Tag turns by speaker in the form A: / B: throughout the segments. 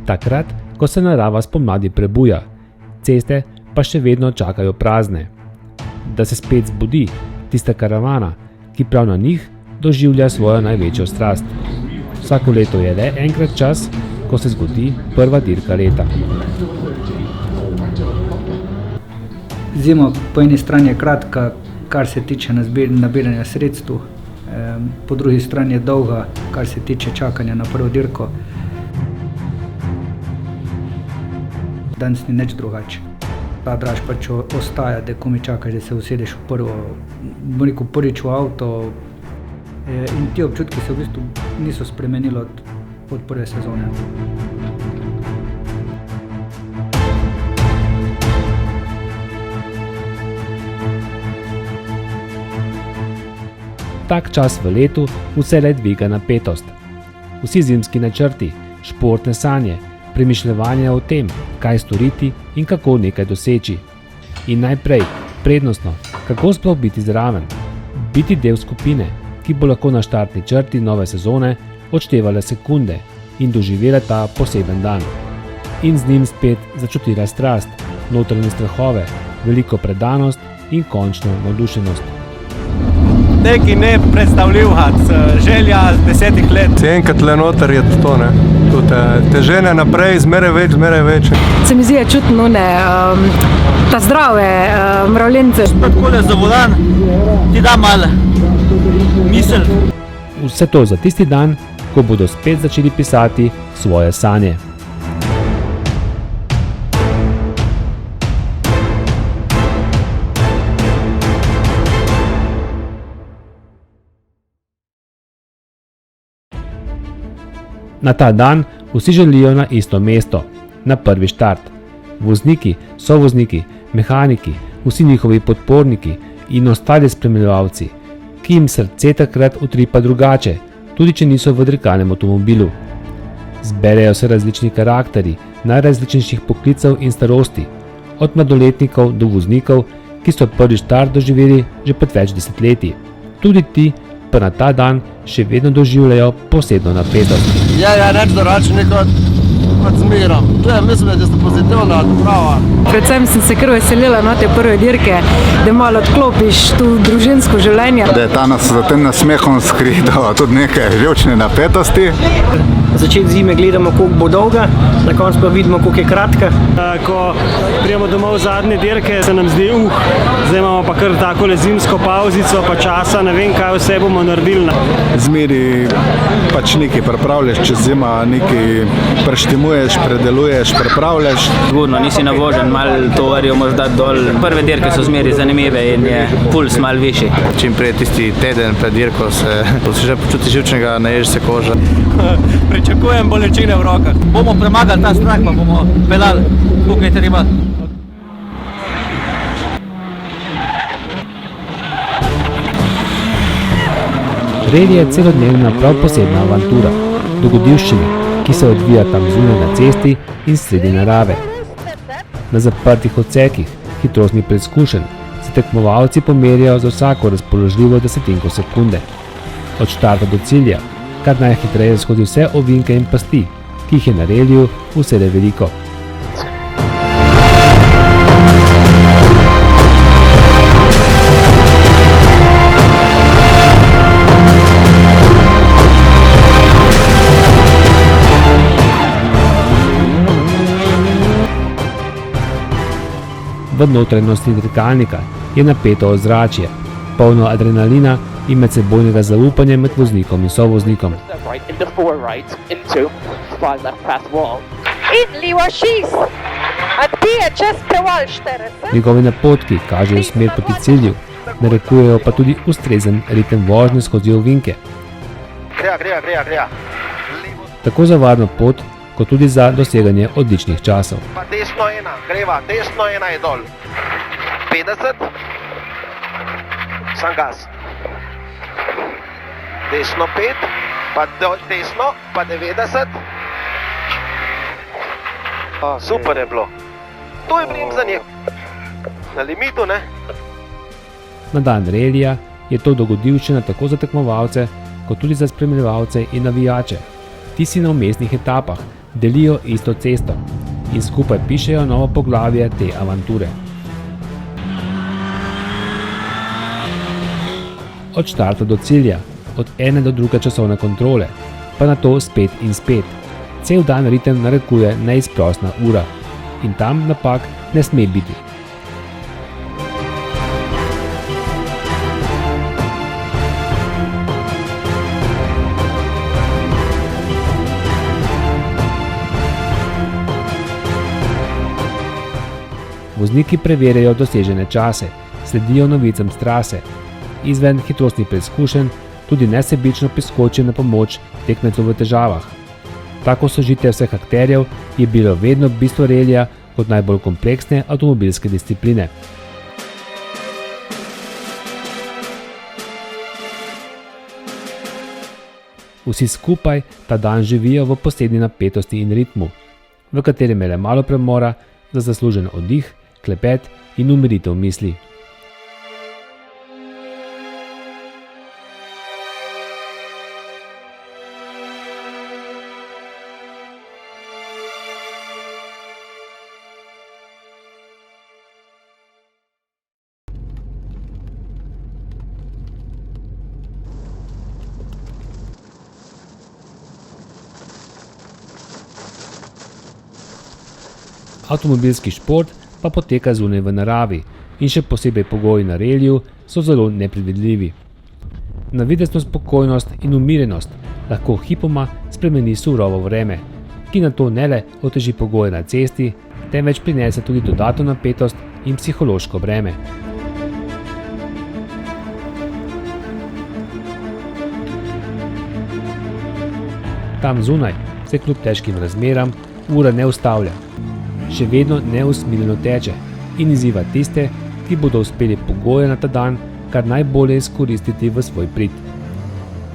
A: Takrat, ko se narava spomladi prebuja, ceste pa še vedno čakajo prazne. Da se spet zbudi tista karavana, ki prav na njih doživlja svojo največjo strast. Vsako leto je le enkrat čas, ko se zgodi prva dirka leta.
B: Zima po eni strani je kratka, kar se tiče nabiranja sredstev, po drugi strani je dolga, kar se tiče čakanja na prvo dirko. Danes ni nič drugače. Ta draž pač ostaja, da ko mi čakaš, da se usedeš prvič v avto, in ti občutki se v bistvu niso spremenili od prve sezone.
A: Tak čas v letu vselej dviga napetost. Vsi zimski načrti, športne sanje, premišljevanje o tem, kaj storiti in kako nekaj doseči. In najprej, prednostno, kako sploh biti zraven. Biti del skupine, ki bo lahko na štartni črti nove sezone odštevala sekunde in doživela ta poseben dan. In z njim spet začutila strast, notranje strahove, veliko predanost in končno navdušenost.
C: Neki nepredstavljivha, želja 10 let.
D: Enkrat le noter je to, ne. Te žene naprej, zmeraj več.
E: Se mi zdi čutno, ta zdrave mravljence.
C: Takole za volan ti da malo misel.
A: Vse to za tisti dan, ko bodo spet začeli pisati svoje sanje. Na ta dan vsi želijo na isto mesto, na prvi štart. Vozniki, sovozniki, mehaniki, vsi njihovi podporniki in ostali spremljevalci, ki jim srce takrat utripa drugače, tudi če niso v dirkalnem avtomobilu. Zberejo se različni karakteri, najrazličnejših poklicev in starosti, od mladoletnikov do voznikov, ki so prvi štart doživeli že pred več desetletji. Tudi ti pa na ta dan še vedno doživljajo posebno napetost.
C: Ja, neč drugače kot zmeram. To je, mislim, da ste pozitivna odprava.
E: Predvsem sem se kar veselila na te prve dirke, da malo odklopiš to družinsko življenje.
F: Da je ta za tem nasmehom skrito tudi neke živčne napetosti.
G: Začet zime gledamo, koliko bo dolga, na koncu pa vidimo, koliko je kratka.
H: Ko prijemo domov zadnje dirke, se nam zdi, zdaj imamo pa kar takole zimsko pauzico, pa časa, ne vem, kaj vse bomo naredili.
D: Zmeri pač nekaj pripravljaš čez zima, nekaj preštimuješ, predeluješ, pripravljaš.
G: Zgodno, nisi navožen, malo tovarijo moraš dati dol. Prve dirke so zmeri zanimive in je puls malo višji.
I: Čim prej tisti teden pred dirko se že počuti živčnega, naježi se koža.
C: Pričakujem bolečine v rokah. Bomo premagali ta strah, pa bomo pelali, koliko je treba.
A: Rally je celodnevna prav posebna avantura, dogodivščina, ki se odvija tam zunaj na cesti in sredi narave. Na zaprtih odsekih, hitrostnih preizkušenj, se tekmovalci pomerjajo za vsako razpoložljivo desetinko sekunde. Od štarta do cilja, kar najhitreje skozi vse ovinke in pasti, ki jih je na reliju vselej veliko. V notranjosti dirkalnika je napeto ozračje, polno adrenalina in medsebojnega zaupanja med voznikom in sovoznikom. Njegovi napotki kažejo smer proti cilju, narekujejo pa tudi ustrezen ritem vožnje skozi ovinke. Tako za varno pot, kot tudi za doseganje odličnih časov.
C: Desno ena, greva, desno ena je dol. 50. Sam gas. Desno 5, pa desno, pa 90. Super je bilo. To je bremzanje. Na limitu, ne?
A: Na dan relija je to dogodivščina tako za tekmovalce, kot tudi za spremljevalce in navijače. Ti si na vmesnih etapah, delijo isto cesto in skupaj pišejo novo poglavje te avanture. Od štarta do cilja, od ene do druge časovne kontrole, pa na to spet in spet. Cel dan ritem narekuje neizprosna ura in tam napak ne sme biti. Vozniki preverjajo dosežene čase, sledijo novicam s trase, izven hitrostnih preizkušenj tudi nesebično priskočijo na pomoč tekmecu v težavah. Tako sožitje vseh akterjev je bilo vedno bistvo relija kot najbolj kompleksne avtomobilske discipline. Vsi skupaj ta dan živijo v posebni napetosti in ritmu, v katerem je le malo premora za zaslužen oddih, klepet in umiritev misli. Avtomobilski šport pa poteka zunaj v naravi in še posebej pogoji na reliju so zelo nepredvidljivi. Navidezno spokojnost in umirenost lahko hipoma spremeni surovo vreme, ki na to ne le oteži pogoje na cesti, temveč prinese tudi dodatno napetost in psihološko breme. Tam zunaj se kljub težkim razmeram ura ne ustavlja. Še vedno neusmiljeno teče in izziva tiste, ki bodo uspeli pogoje na ta dan kar najbolje izkoristiti v svoj prid.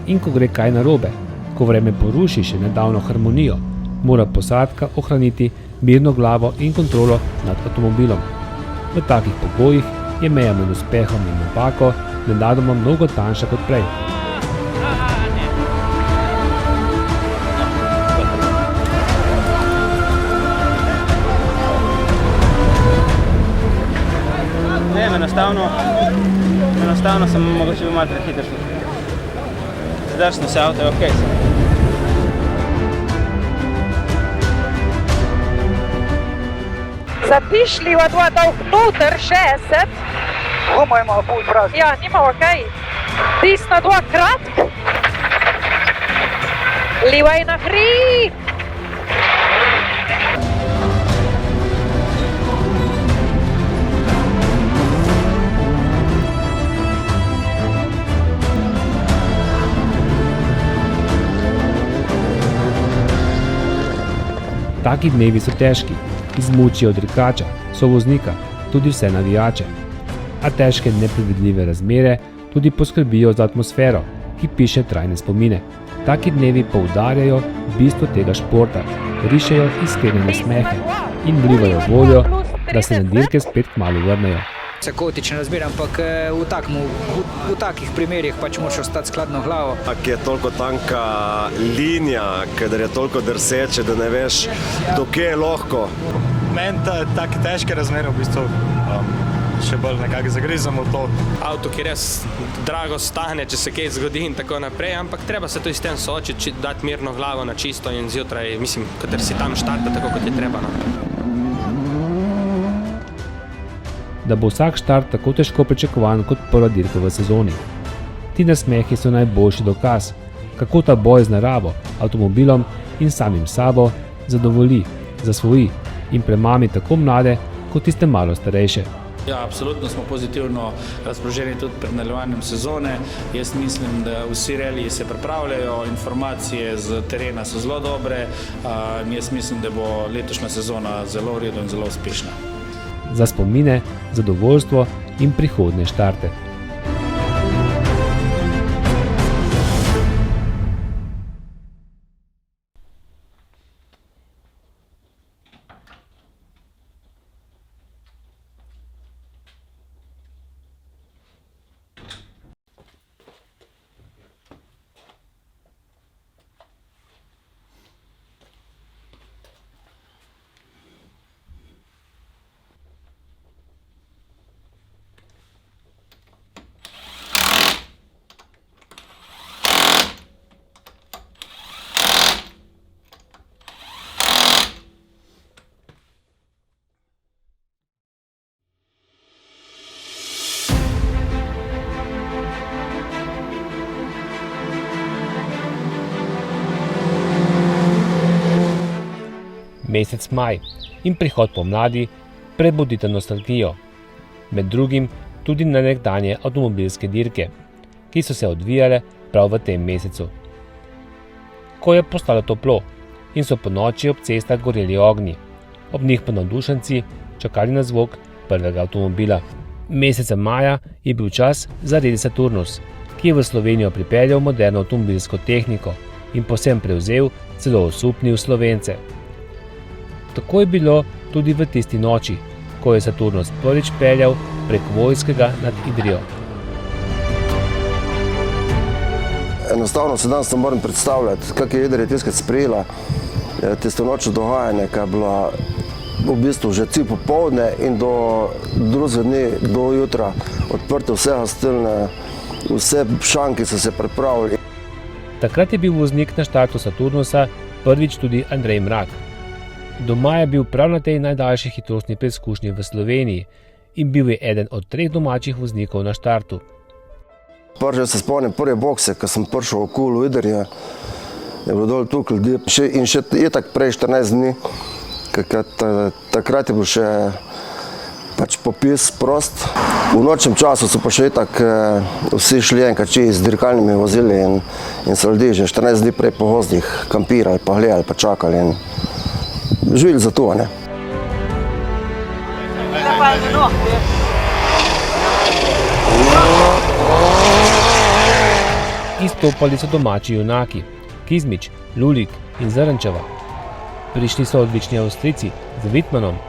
A: In ko gre kaj narobe, ko vreme poruši še nedavno harmonijo, mora posadka ohraniti mirno glavo in kontrolo nad avtomobilom. V takih pogojih je meja med uspehom in napako nenadoma mnogo tanjša kot prej.
G: Enostavno sem mogoče bil malo prehiter. Zdržno se avto je okej.
E: Zatišljiva dva dolg noter, 60.
B: Gumo imamo pol prazno.
E: Ja, nimamo kaj. Desna dva kratk. Leva je na hrib.
A: Taki dnevi so težki, izmučijo dirkača, sovoznika, tudi vse navijače. A težke nepredvidljive razmere tudi poskrbijo za atmosfero, ki piše trajne spomine. Taki dnevi poudarjajo bistvo tega športa, rišejo iskrene nasmehe in vlivajo voljo, da se na dirke spet kmalu vrnejo.
B: Se kaotične razmere, ampak v takih primerih pač moraš ostati skladno glavo.
J: Ak je toliko tanka linija, kadar je toliko drseče, da ne veš, dokje je lahko.
K: Meni take težke razmere v bistvu še bolj nekako zagrizamo v to.
L: Avto, ki res drago stane, če se kaj zgodi in tako naprej, ampak treba se tudi s tem soočiti, dati mirno glavo na čisto in zjutraj, mislim, kateri si tam štarta tako, kot je treba.
A: Da bo vsak štart tako težko pričakovan kot prva dirka v sezoni. Ti nasmehi so najboljši dokaz, kako ta boj z naravo, avtomobilom in samim sabo zadovolji, zasvoji in premami tako mlade kot tiste malo starejše.
M: Ja, absolutno smo pozitivno razpoloženi tudi pred nadaljevanjem sezone. Jaz mislim, da vsi reliji se pripravljajo, informacije z terena so zelo dobre in jaz mislim, da bo letošnja sezona zelo v redu in zelo uspešna.
A: Za spomine, zadovoljstvo in prihodnje štarte. mesec maj in prihod pomladi prebudita nostalgijo, med drugim tudi na nekdanje avtomobilske dirke, ki so se odvijale prav v tem mesecu. Ko je postalo toplo in so po noči ob cestah goreli ognji, ob njih pa navdušenci čakali na zvok prvega avtomobila. Meseca maja je bil čas za Rally Saturnus, ki je v Slovenijo pripeljal moderno avtomobilsko tehniko in povsem prevzel, celo osupnil Slovence. Tako je bilo tudi v tisti noči, ko je Saturnus prvič peljal prek Vojskega nad Idrijo.
J: Enostavno se danes ne morem predstavljati, kak je Idrija tiskrat sprejela tisto nočno dogajanje, ki je bila v bistvu že cel popoldne in do drugega dne, do jutra odprte vse gostilne, vse šanki so se pripravili.
A: Takrat je bil voznik na štartu Saturnusa prvič tudi Andrej Mrak. Doma je bil prav na tej najdaljši hitrostni preizkušnji v Sloveniji in bil je eden od 3 domačih voznikov na štartu.
J: Prvi se spomnim prve bokse, ko sem prišel okoli v Idrije, je bilo dol toliko ljudi in še itak prej 14 dni, takrat je bil še popis prost. V nočnem času so pa še itak vsi šli enkači z dirkalnimi vozili in so ljudi že 14 dni prej po gozdih kampirali, pa gledali, pa čakali in živeli za to, ne.
A: Izstopali so domači junaki, Kizmič, Lulik in Zrnčeva. Prišli so odlični Avstrijci z Wittmannom,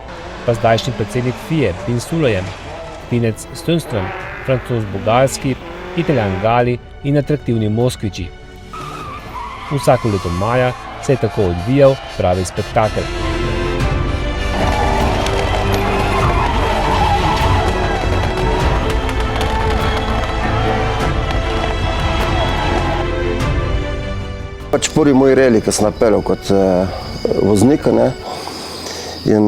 A: pa zdajšnji predsednik FIE Pin Sulojem, Finec Stunström, Francoz Bugalski, Italijan Gali in atraktivni Moskviči. Vsako leto maja se je tako odvijal pravi spektakel.
J: Prvi moj rally, ki sem napeljal kot voznik, in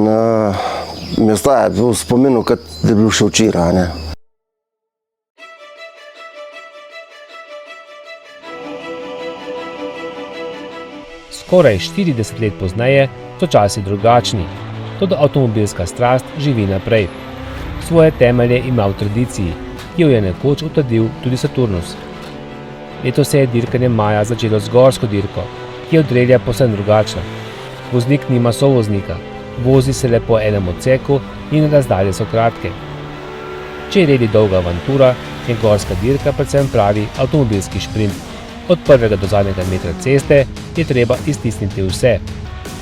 J: mi ostaja v spominu, kot da je bil še včeraj.
A: Skoraj 40 let pozneje so časi drugačni, toda avtomobilska strast živi naprej. Svoje temelje ima v tradiciji, ki jo je nekoč utrdil tudi Saturnus. Letos se je dirkanje maja začelo z gorsko dirko, ki je od relija povsem drugačna. Voznik nima sovoznika, vozi se le po enem odseku in razdalje so kratke. Če je reli dolga avantura, je gorska dirka predvsem pravi avtomobilski šprint. Od prvega do zadnjega metra ceste je treba iztisniti vse.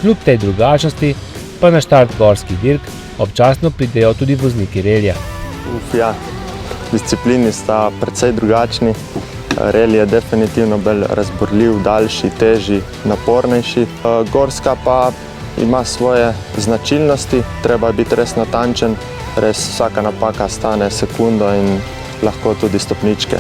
A: Kljub tej drugačnosti pa na štart gorskih dirk občasno pridejo tudi vozniki relija.
N: Ja, disciplini sta precej drugačni. Reli je definitivno bolj razborljiv, daljši, težji, napornejši. Gorska pa ima svoje značilnosti, treba je biti res natančen, res vsaka napaka stane sekundo in lahko tudi stopničke.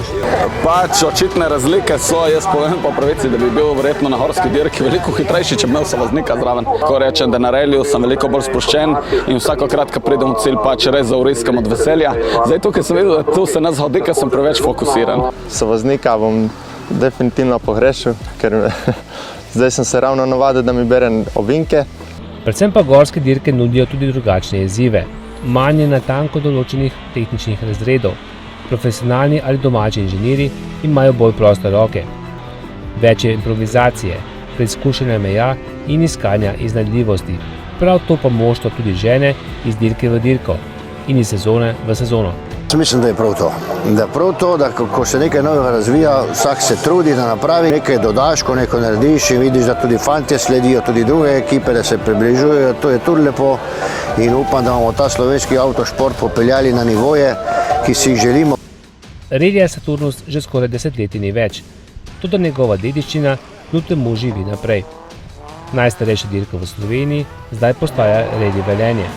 O: Očitne razlike so, jaz povem po pravici, da bi bil verjetno na gorski dirki veliko hitrejši, če bi imel sovoznika zraven. Ko rečem, da na reliju sem veliko bolj sproščen in vsakokrat, ko pridem v cilj, res zauriskam od veselja. Zdaj tukaj sem videl, da tu se ne zgodi, ker sem preveč fokusiran.
N: Sovoznika bom definitivno pogrešil, ker zdaj sem se ravno navadil, da mi berem ovinke.
A: Predvsem pa gorske dirke nudijo tudi drugačne izzive, manj natanko določenih tehničnih razredov. Profesionalni ali domači inženirji imajo bolj proste roke. Več je improvizacije, preizkušanja meja in iskanja iznajdljivosti. Prav to pa moštvo tudi žene iz dirke v dirko in iz sezone v sezono.
P: Mislim, da je prav to. Da ko se nekaj novega razvija, vsak se trudi, da napravi nekaj, dodaš, ko nekaj narediš in vidiš, da tudi fantje sledijo, tudi druge ekipe, da se približujejo. To je tudi lepo in upam, da bomo ta slovenski avtošport popeljali na nivoje, ki si jih želimo.
A: Relija Saturnus že skoraj 10 let ni več, toda njegova dediščina kljub temu živi naprej. Najstarejša dirka v Sloveniji zdaj postaja Rally Velenje.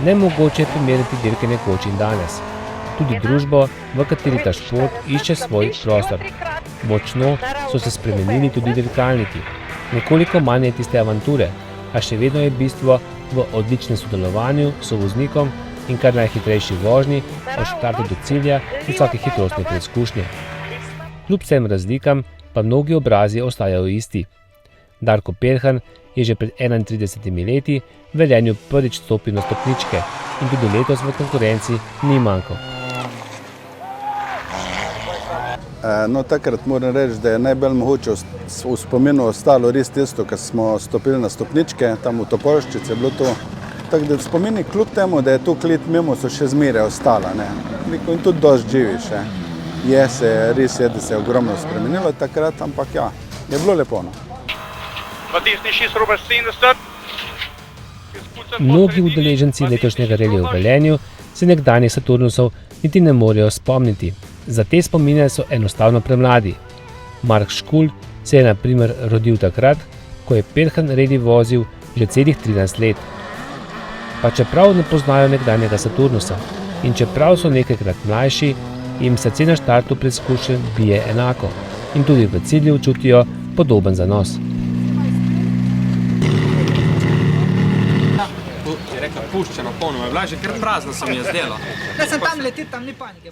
A: Nemogoče je primerjati dirke nekoč in danes. Tudi družbo, v kateri ta šport išče svoj prostor. Močno so se spremenili tudi dirkalniki. Nekoliko manj je tiste avanture, a še vedno je bistvo v odličnem sodelovanju s sovoznikom in kar najhitrejši vožnji od štarta do cilja vsake hitrostne preizkušnje. Kljub vsem razlikam pa mnogi obrazi ostajajo isti. Darko Peljhan je že pred 31 leti v Velenju prvič stopil na stopničke in tudi letos v konkurenci ni manjkal.
Q: No, takrat moram reči, da je najbolj mogoče v spominu ostalo res tisto, ko smo stopili na stopničke, tam v Topolščici je bilo to. Tako da spomini kljub temu, da je to klet mimo, so še zmeraj ostala. In tudi dosti živi še. Res je, da se je ogromno spremenilo takrat, ampak ja, je bilo lepo.
A: Mnogi udeleženci letošnjega relija v Velenju se nekdanjih Saturnusov niti ne morejo spomniti. Za te spomine so enostavno premladi. Mark Škulj se je na primer rodil takrat, ko je Perhan reli vozil že celih 13 let. Pa čeprav ne poznajo nekdanjega Saturnusa in čeprav so nekajkrat mlajši, jim srce na štartu preizkušenj bije enako in tudi v cilju čutijo podoben zanos.
L: Je rekla, puščeno, polno, je bila že kar prazno, se mi je zdelo.
B: Ne, sem tam letil, tam ni panike.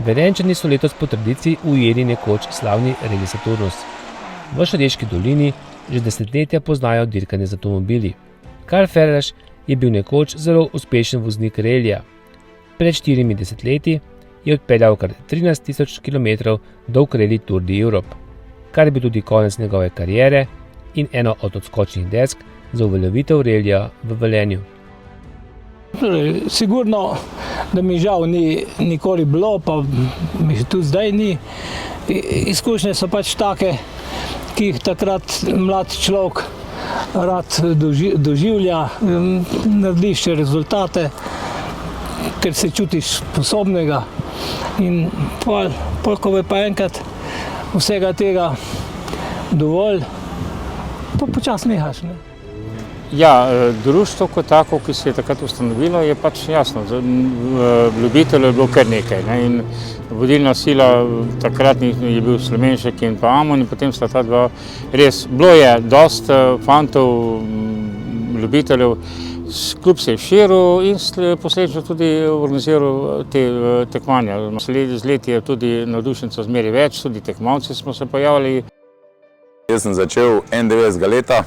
A: Velenjčani so letos po tradiciji ujeli nekoč slavni reli Saturnus. V Šaleški dolini že desetletja poznajo dirkanje z avtomobili. Karl Ferraš je bil nekoč zelo uspešen voznik relija. Pred 40 leti je odpeljal kar 13.000 km dolg reli Tour de Europe, kar je bil tudi konec njegove kariere in eno od odskočnih desk za uveljavitev relija v Velenju.
R: Sigurno, da mi žal ni nikoli bilo, pa mi tudi zdaj ni. Izkušnje so pač take, ki jih takrat mlad človek rad doživlja, narediš še rezultate, ker se čutiš sposobnega in ko je pa enkrat vsega tega dovolj, pa počasi nehaš.
S: Ja, društvo kot tako, ki se je takrat ustanovilo, je pač jasno, ljubiteljev je bilo kar nekaj. In vodilna sila takratnih je bil Slemenšek in pa Amon in potem sta ta dva res. Bilo je dosti fantov, ljubiteljev, klub se je širil in posledično tudi organiziral te tekmovanja. Z leti je tudi navdušencev zmeraj več, tudi tekmovalci smo se pojavili.
T: Jaz sem začel 91. leta.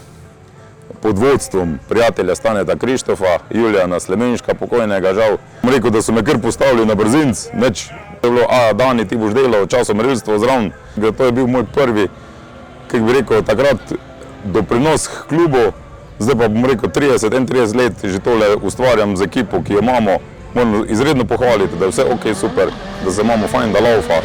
T: Pod vodstvom prijatelja Staneta Krištofa, Julijana Slemenška, pokojnega žal. Rekel, da so me kar postavili na brzinc, neč je bilo, Dani, ti boš delal časomerilstvo zraven. To je bil moj prvi, kako bi rekel, takrat doprinos k klubu. Zdaj pa bom rekel 31 let že tole ustvarjam z ekipo, ki jo imamo. Moram izredno pohvaliti, da je vse ok, super, da se imamo fajn, da laufa,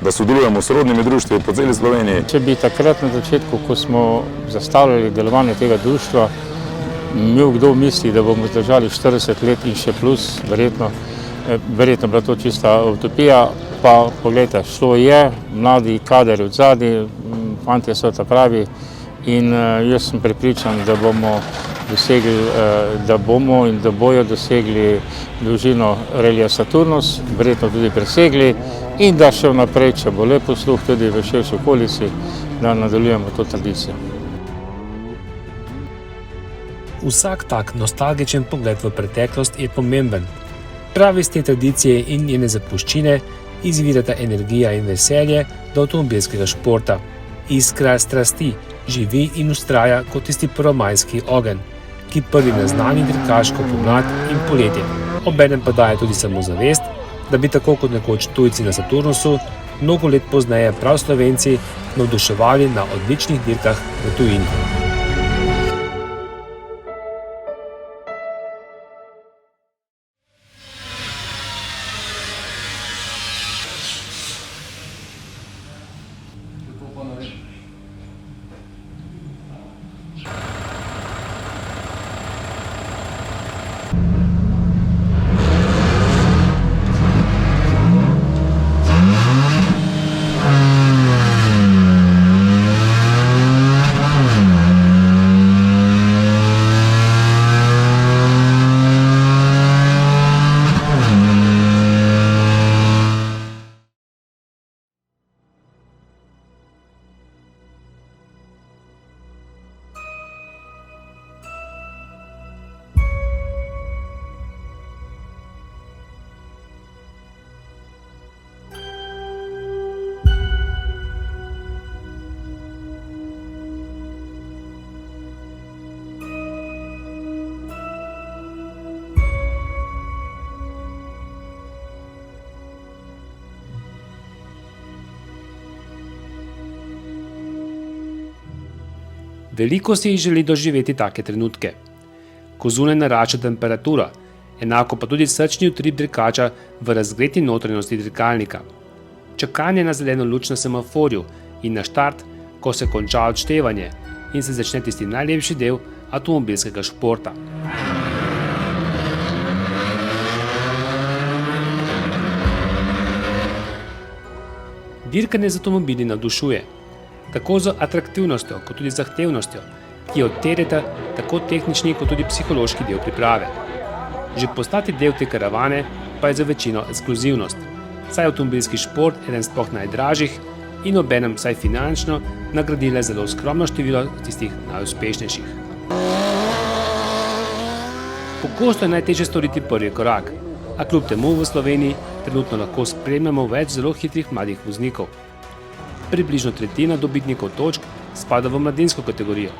T: da sodelujemo s rodnimi društvi po celi Sloveniji.
S: Če bi takrat na začetku, ko smo zastavljali delovanje tega društva, imel kdo misli, da bomo zdržali 40 let in še plus, verjetno bila to čista utopija, pa pogledajte, šlo je, mladi kader od zadaj, fantje so ta pravi in jaz sem prepričan, da bomo dosegli, in da bojo dosegli dolžino relija Saturnus, verjetno tudi presegli in da še vnaprej, če bo lep posluh tudi v širši okolici, da nadaljujemo to tradicijo.
A: Vsak tak nostalgičen pogled v preteklost je pomemben. Prav iz te tradicije in njene zapuščine izvirata energija in veselje do avtomobilskega športa. Iskra strasti živi in vztraja kot tisti prvomajski ogenj, ki prvi naznani dirkaško pomlad in poletje. Obenem pa daje tudi samozavest, da bi tako kot nekoč tujci na Saturnusu, mnogo let pozneje prav Slovenci navduševali na odličnih dirkah v tujini. Veliko si jih želi doživeti take trenutke. Ko zunaj narašča temperatura, enako pa tudi srčni utrip dirkača v razgreti notranjosti dirkalnika. Čakanje na zeleno luč na semaforju in na štart, ko se konča odštevanje in se začne tisti najlepši del avtomobilskega športa. Dirkanje z avtomobili navdušuje, tako z atraktivnostjo kot tudi zahtevnostjo, ki jo terjata tako tehnični kot tudi psihološki del priprave. Že postati del te karavane pa je za večino ekskluzivnost, saj je avtomobilski šport eden sploh najdražjih in obenem vsaj finančno nagradile zelo skromno število tistih najuspešnejših. Pogosto je najtežje storiti prvi korak, a kljub temu v Sloveniji trenutno lahko spremljamo več zelo hitrih mladih voznikov. Približno tretjina dobitnikov točk spada v mladinsko kategorijo.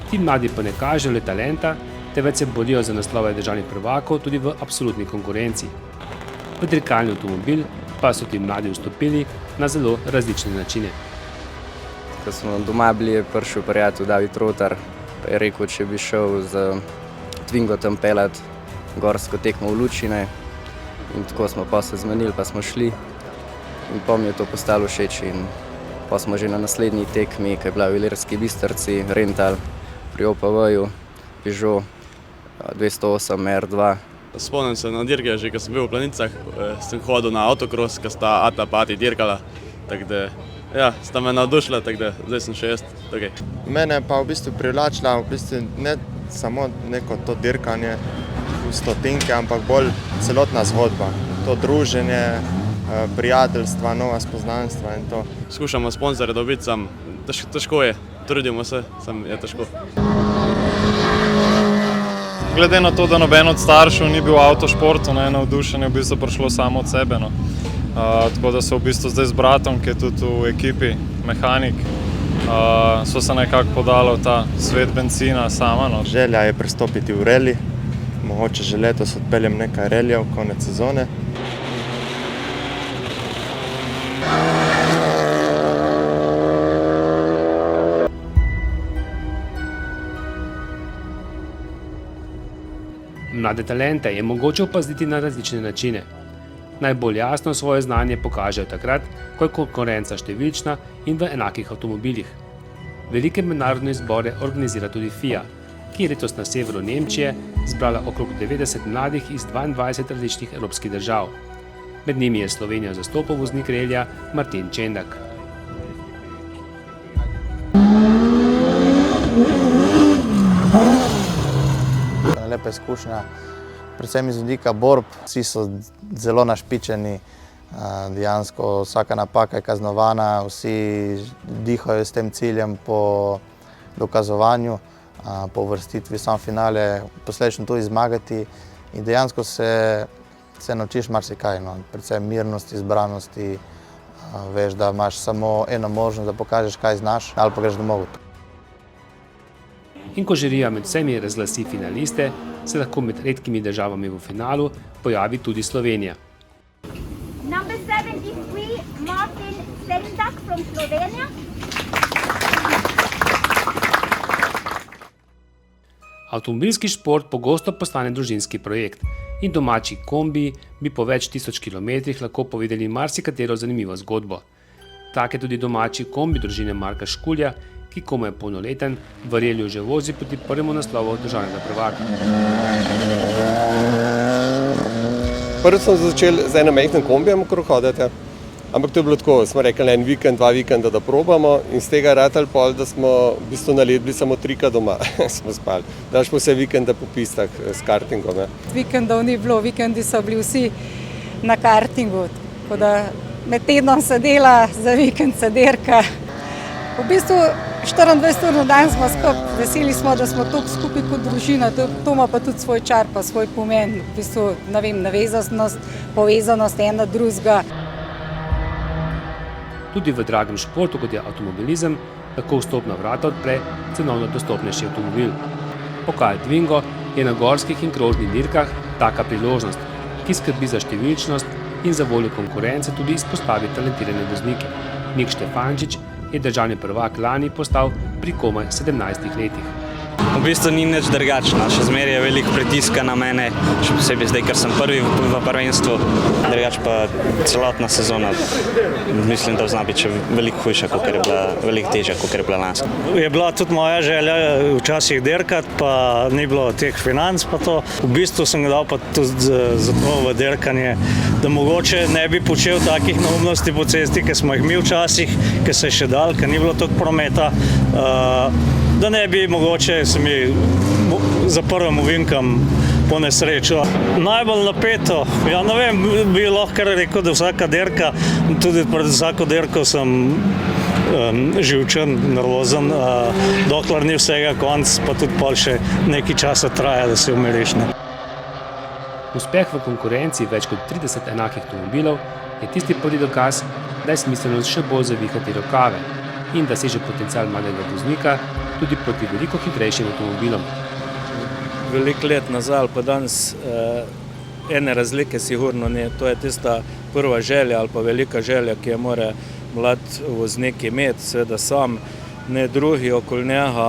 A: Ti mladi pa ne kažejo le talenta, temveč se borijo za naslove državnih prvakov tudi v absolutni konkurenci. V dirkalni avtomobil pa so ti mladi vstopili na zelo različne načine.
U: Ko smo doma bili, je prišel prijatelj David Rotar, pa je rekel, če bi šel z Twingotom pelat gorsko tekmo v Lučine. In tako smo pa se zmenili, pa smo šli. In pa mi je to postalo všeč in pa smo že na naslednji tekmi, ki je bila v Ilirski Bistrici, rental pri OPV-ju, Peugeot 208 R2.
V: Spomnim se na dirke, že ko sem bil v Planicah, sem hodil na autokros, ko sta Ata pa Ati dirkala. Tako da, ja, sta me navdušila, tako da zdaj sem še jaz tukaj.
N: Mene pa v bistvu privlačila ne samo neko to dirkanje v stotinke, ampak bolj celotna zgodba. To druženje, prijateljstva, nova spoznanstva in to.
V: Skušamo sponzorje dobiti, sam težko je, trudimo se, sam je težko.
W: Glede na to, da noben od staršev ni bil v avtošportu, navdušenje v bistvu prišlo samo od sebe. Tako da so v bistvu zdaj z bratom, ki je tudi v ekipi, mehanik, so se nekako podali v ta svet bencina sama.
N: Želja je pristopiti v reli, mogoče že letos odpeljem nekaj relijev, konec sezone.
A: Mlade talente je mogoče opaziti na različne načine. Najbolj jasno svoje znanje pokažejo takrat, ko je konkurenca številčna in v enakih avtomobilih. Velike mednarodne izbore organizira tudi FIA, ki je letos na severu Nemčije zbrala okrog 90 mladih iz 22 različnih evropskih držav. Med njimi je Slovenijo zastopal voznik relija Martin Čendak.
I: Lepa izkušnja, predvsem iz vidika borb. Vsi so zelo našpičeni, dejansko vsaka napaka je kaznovana, vsi dihajo s tem ciljem po dokazovanju, po uvrstitvi sam finale, posledično tudi zmagati in dejansko se naučiš marsikaj, predvsem mirnosti, zbranosti, veš, da imaš samo eno možnost, da pokažeš, kaj znaš, ali pa greš domov.
A: In ko žirija med vsemi razglasi finaliste, se lahko med redkimi državami v finalu pojavi tudi Slovenija.
X: Number 73, Martin Čendak from Slovenia.
A: Avtomobilski šport pogosto postane družinski projekt in domači kombiji bi po več tisoč kilometrih lahko povedali marsikatero zanimivo zgodbo. Tak je tudi domači kombi družine Marka Škulja, ki komaj je polnoleten, v reliju že vozi proti prvemu naslovu državnega prvaka.
Y: Prvo smo začeli z enim majhnim kombijem okrog hoditi, ampak to je bilo tako, smo rekli en vikend, 2 vikenda, da probamo in z tega ratali pol, da smo v bistvu na let bili samo 3 doma, smo spali. Daš pa vse vikende po pistah s kartingom.
E: Vikendov ni bilo, vikendi so bili vsi na kartingu, tako da med tednom se dela, za vikend se dirka. V bistvu 24 ur na dan smo skupaj, veseli smo, da smo tukaj skupaj kot družina, to ima pa tudi svoj čar, pa svoj pomen, v bistvu, ne vem, navezanost, povezanost ena drugega.
A: Tudi v dragem športu, kot je avtomobilizem, lahko vstopna vrata odpre cenovno dostopnejši avtomobil. Pokal Twingo je na gorskih in krožnih dirkah taka priložnost, ki skrbi za številčnost in za voljo konkurence tudi izpostavi talentirane voznike. Nik Štefančič je državni prvak lani postal pri komaj 17 letih.
C: V bistvu ni nič drugačno, še zmeraj je veliko pritiska na mene, še posebej zdaj, ker sem prvi v prvenstvu, drugače pa celotna sezona, mislim, da zna biti še veliko hujša, veliko težja, kot je bila lanska.
D: Je bila tudi moja želja včasih dirkati, pa ni bilo teh financ pa to. V bistvu sem ga dal pa tudi zato v dirkanje, da mogoče ne bi počel takih neumnosti po cesti, ki smo jih mi včasih, ki se je še dal, ker ni bilo toliko prometa, da ne bi mogoče se mi za prvim ovinkam po nesrečo. Najbolj napeto, ja ne vem, bi lahko rekel, da vsaka dirka, tudi pred vsako dirko sem živčen, nervozen, dokler ni vsega konc, pa tudi pol še nekaj časa traja, da se umiriš.
A: Uspeh v konkurenci več kot 30 enakih avtomobilov je tisti prvi dokaz, da je smiselno še bolj zavihati rokave in da seže potencial mladega voznika tudi proti veliko hitrejšim avtomobilom.
M: Veliko let nazaj, pa danes ene razlike sigurno ne. To je tista prva želja ali pa velika želja, ki jo mora mlad voznik imeti, seveda sam, ne drugi okoli njega.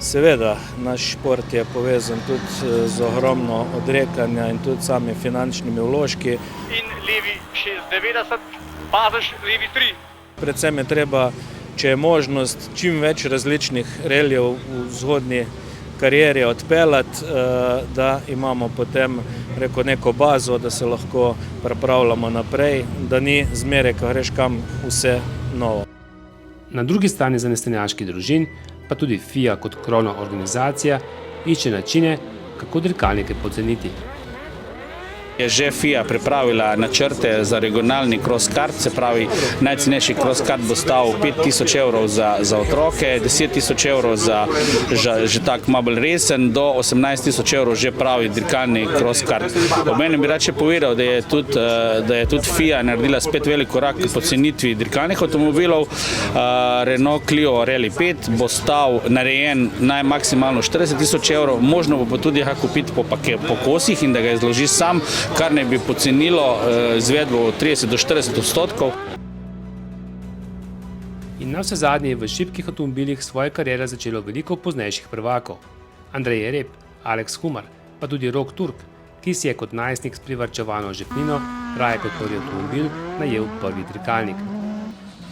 M: Seveda, naš šport je povezan tudi z ogromno odrekanja in tudi sami finančnimi vložki.
F: In levi 690, bazaš levi 3.
M: Predvsem je treba, če je možnost, čim več različnih relijev v zgodnji karieri odpeljati, da imamo potem neko bazo, da se lahko pripravljamo naprej, da ni zmeraj, ko greš kam, vse novo.
A: Na drugi strani zanesenjaških družin pa tudi FIA kot krovna organizacija išče načine, kako dirkalnike poceniti.
O: Je že FIA pripravila načrte za regionalni cross-kart, se pravi, najcenejši cross-kart bo stal 5.000 evrov za otroke, 10.000 evrov za že tak malo bolj resen, do 18.000 evrov že pravi dirkalni cross-kart. Obenem bi rad še povedal, da je tudi FIA naredila spet velik korak k pocenitvi dirkalnih avtomobilov. Renault Clio Rally 5 bo stal narejen maksimalno 40.000 evrov, možno bo tudi ga kupiti po kosih in da ga izloži sam, kar ne bi pocenilo izvedbo 30 do 40%.
A: In na vse zadnje je v šibkih avtomobilih svoje kariere začelo veliko poznejših prvakov. Andrej Jereb, Alex Humar, pa tudi Rok Turk, ki si je kot najstnik s privarčevano žepnino raje kot prvi avtomobil najel prvi dirkalnik.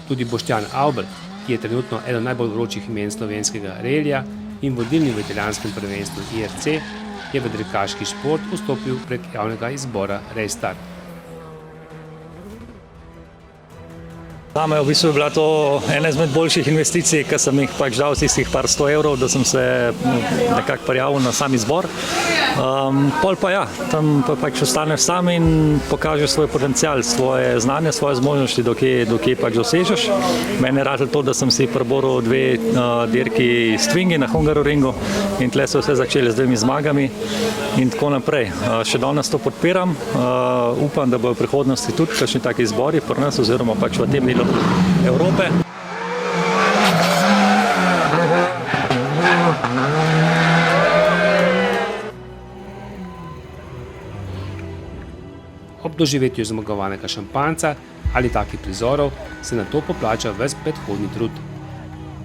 A: Tudi Boštjan Avbert, ki je trenutno eno najbolj vročih imen slovenskega relija in vodilni v italijanskem prvenstvu IRC, je v dirkaški šport vstopil prek javnega izbora Restart.
R: Zame je v bistvu bila to ena izmed boljših investicij, ker sem jih pač dal tistih par 100 evrov, da sem se nekako prijavil na sam izbor. Pol pa ja, tam pa pač ostaneš sam in pokažeš svoj potencial, svoje znanje, svoje zmožnosti, do kje pač dosežeš. Mene je rado to, da sem si preboril 2 dirki s Twingi na Hungaroringu in tle so vse začeli z 2 zmagami in tako naprej. Še danes to podpiram, upam, da bojo v prihodnosti tudi kakšni taki izbori pri nas oziroma pač v tem delu Evrope.
A: Ob doživetju zmagovanega šampanjca ali takih prizorov se na to poplača ves predhodni trud.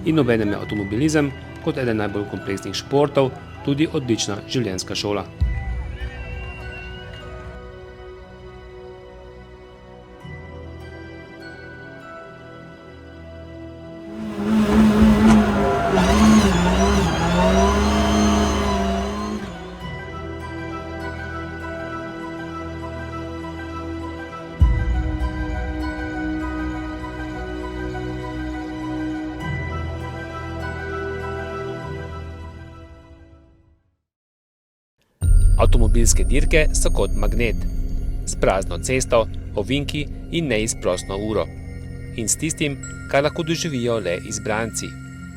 A: In obenem je avtomobilizem kot eden najbolj kompleksnih športov tudi odlična življenjska šola. Avtomobilske dirke so kot magnet, s prazno cesto, ovinki in neizprosno uro. In s tistim, kar lahko doživijo le izbranci,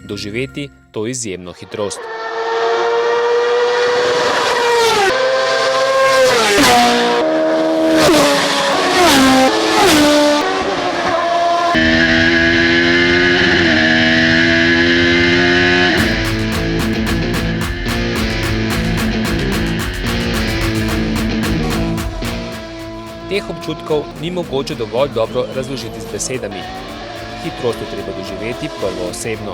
A: doživeti to izjemno hitrost. Teh občutkov ni mogoče dovolj dobro razložiti z besedami. Hitrost je treba doživeti prvoosebno.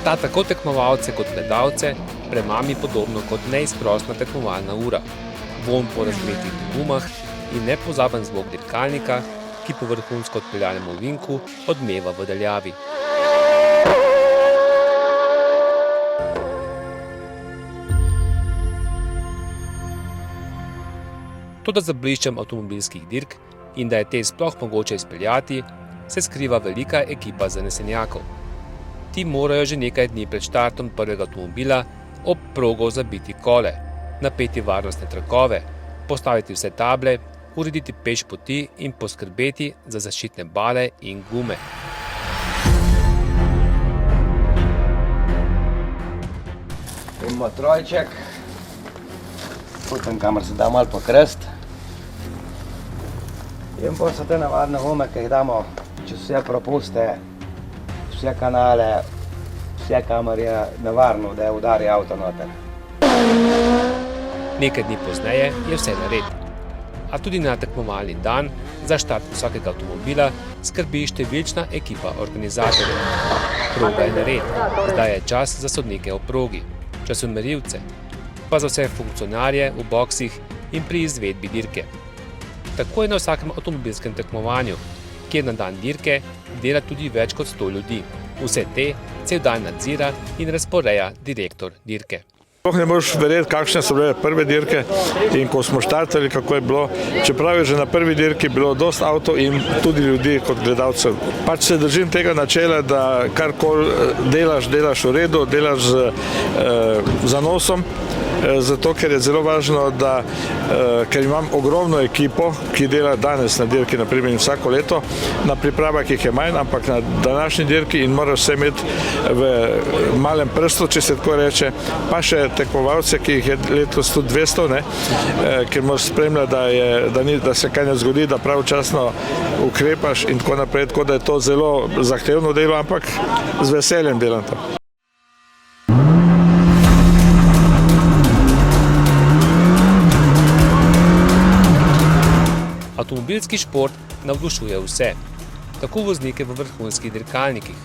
A: Ta tako tekmovalce kot gledalce premami podobno kot neizprostna tekmovalna ura, vonj po razgretih gumah in nepozaben zvok dirkalnika, ki po vrhunsko odpeljanem ovinku odmeva v daljavi. Toda za bliščem avtomobilskih dirk in da je te sploh mogoče izpeljati, se skriva velika ekipa zanesenjakov. Ti morajo že nekaj dni pred štartom prvega avtomobila ob progo zabiti kole, napeti varnostne trakove, postaviti vse table, urediti peš poti in poskrbeti za zaščitne bale in gume.
G: Imamo trojček, potem kamor se da malo pokrst. In pa so te navadne gume, ki jih damo čez vse propuste, vse kanale, vse kamor je nevarno, da je udari avto noter.
A: Nekaj dni pozneje je vse nared. A tudi na tekmovalni dan za štart vsakega avtomobila skrbi številčna ekipa organizatorjev. Proga je nared, zdaj je čas za sodnike v progi, časomerilce, pa za vse funkcionarje v boksih in pri izvedbi dirke. Tako je na vsakem avtomobilskem tekmovanju, kjer na dan dirke dela tudi več kot 100 ljudi. Vse te cel dan nadzira in razporeja direktor dirke.
H: Sploh ne moreš verjeti, kakšne so bile prve dirke in ko smo štartali, kako je bilo. Čeprav je že na prvi dirki bilo dosti avto in tudi ljudi kot gledalcev. Pač se držim tega načela, da karkoli delaš v redu, delaš z zanosom. Zato, ker je zelo važno, da, ker imam ogromno ekipo, ki dela danes na dirki, naprimer vsako leto, na pripravah jih je manj, ampak na današnji dirki in moraš se imeti v malem prstu, če se tako reče, pa še tekmovalce, ki jih je letos tudi 200, ker moraš spremljati, da se kaj ne zgodi, da pravočasno ukrepaš in tako naprej, tako da je to zelo zahtevno delo, ampak z veseljem delam to.
A: Avtomobilski šport navdušuje vse, tako voznike v vrhunskih dirkalnikih,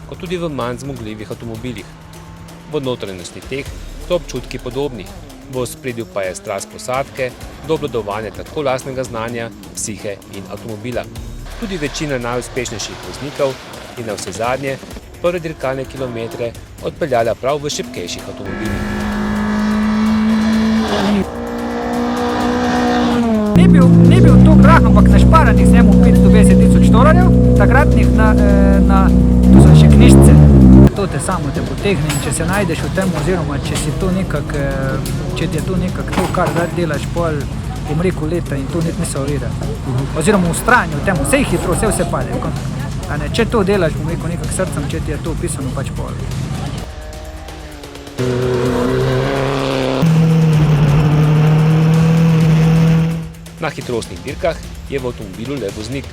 A: kot tudi v manj zmogljivih avtomobilih. V notranjosti teh so občutki podobni, v ospredju pa je strast posadke do obvladovanja tako lastnega znanja, psihe in avtomobila. Tudi večina najuspešnejših voznikov je navsezadnje prve dirkalne kilometre odpeljala prav v šibkejših avtomobilih.
B: Ni bil to grah, ampak našparanih z njemu 520 000 dolarjev, takratnih tu so še knjižice. To te samo te potegne in če se najdeš v tem, oziroma če ti je to nekako to, kar rad delaš pol, bom rekel, leta in to niso ovire. Oziroma ustrajanje v tem, vse je hitro, vse pade. Če to delaš, bom rekel, nekak srcem, če ti je to opisano, pač pol.
A: Na hitrostnih dirkah je v avtomobilu le voznik,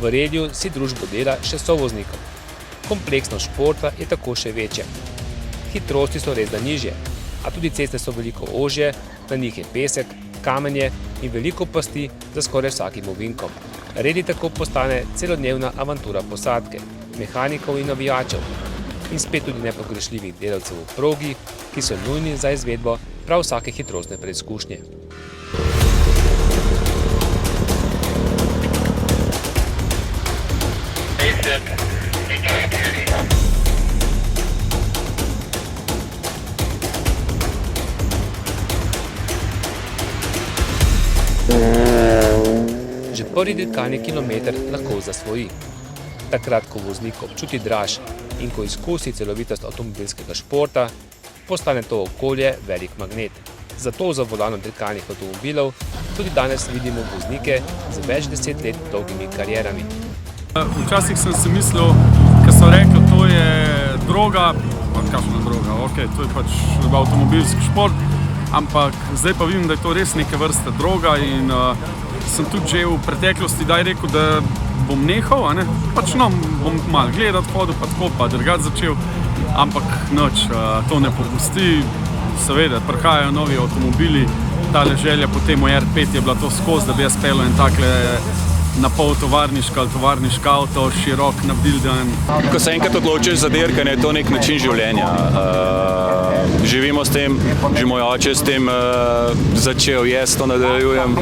A: v redju si družbo dela še sovoznikov. Kompleksnost športa je tako še večja. Hitrosti so res da nižje, a tudi ceste so veliko ožje, na njih je pesek, kamenje in veliko pasti za skoraj vsakim ovinkom. Redi tako postane celodnevna avantura posadke, mehanikov in navijačev in spet tudi nepogrešljivih delavcev v progi, ki so nujni za izvedbo prav vsake hitrostne preizkušnje. Že prvi dirkalni kilometer lahko zasvoji. Takrat, ko voznik občuti draž in ko izkusi celovitost avtomobilskega športa, postane to okolje velik magnet. Zato za volanom dirkalnih avtomobilov tudi danes vidimo voznike z več 10 let dolgimi karierami.
J: Včasih sem si mislil, ko so rekli, to je droga, kakšna droga, ok, to je pač avtomobilski šport, ampak zdaj pa vidim, da je to res neke vrste droga in sem tudi že v preteklosti rekel, da bom nehal, pač bom malo gledati, hodil pa tako, pa drugače začel, ampak nič, to ne popusti, seveda, prihajajo novi avtomobili, tale želja potem v R5 je bila to skozi, da bi jaz pelil en takle na pol tovarniška ali tovarniška avto, širok, nabilden.
K: Ko se enkrat odločiš za dirkanje, je to nek način življenja. Živimo s tem, že moj oče s tem začel, jaz to nadaljujem.